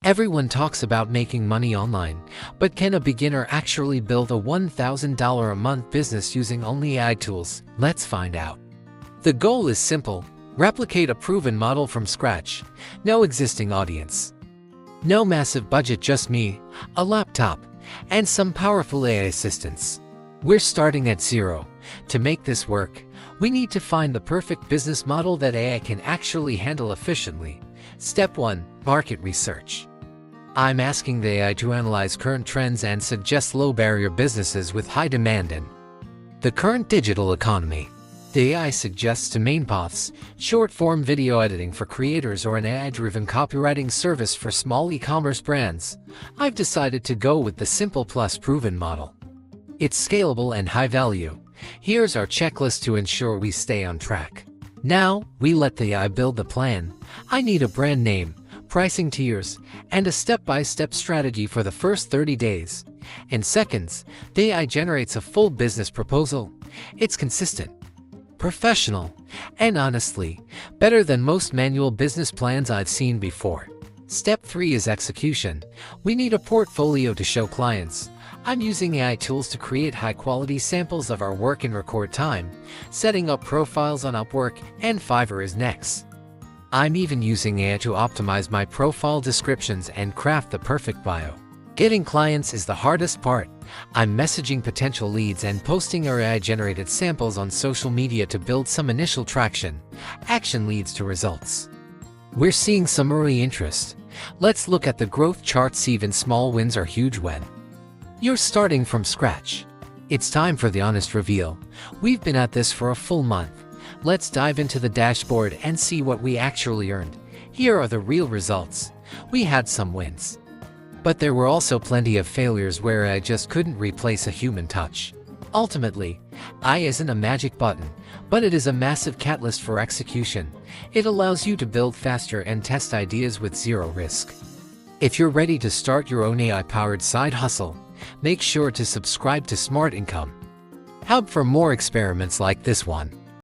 Everyone talks about making money online, but can a beginner actually build a $1,000 a month business using only AI tools? Let's find out. The goal is simple: replicate a proven model from scratch. No existing audience. No massive budget, just me, a laptop, and some powerful AI assistants. We're starting at zero. To make this work, we need to find the perfect business model that AI can actually handle efficiently. Step 1. Market research. I'm asking the AI to analyze current trends and suggest low-barrier businesses with high demand in the current digital economy. The AI suggests domain paths, short-form video editing for creators, or an AI-driven copywriting service for small e-commerce brands. I've decided to go with the simple plus proven model. It's scalable and high value. Here's our checklist to ensure we stay on track. Now, we let the AI build the plan. I need a brand name, pricing tiers, and a step-by-step strategy for the first 30 days. In seconds, the AI generates a full business proposal. It's consistent, professional, and honestly, better than most manual business plans I've seen before. Step 3 is execution. We need a portfolio to show clients. I'm using AI tools to create high-quality samples of our work in record time. Setting up profiles on Upwork and Fiverr is next. I'm even using AI to optimize my profile descriptions and craft the perfect bio. Getting clients is the hardest part. I'm messaging potential leads and posting our AI-generated samples on social media to build some initial traction. Action leads to results. We're seeing some early interest. Let's look at the growth charts. Even small wins are huge when you're starting from scratch. It's time for the honest reveal. We've been at this for a full month. Let's dive into the dashboard and see what we actually earned. Here are the real results. We had some wins, but there were also plenty of failures where I just couldn't replace a human touch. Ultimately, AI isn't a magic button, but it is a massive catalyst for execution. It allows you to build faster and test ideas with zero risk. If you're ready to start your own AI-powered side hustle, make sure to subscribe to Smart Income Hub for more experiments like this one.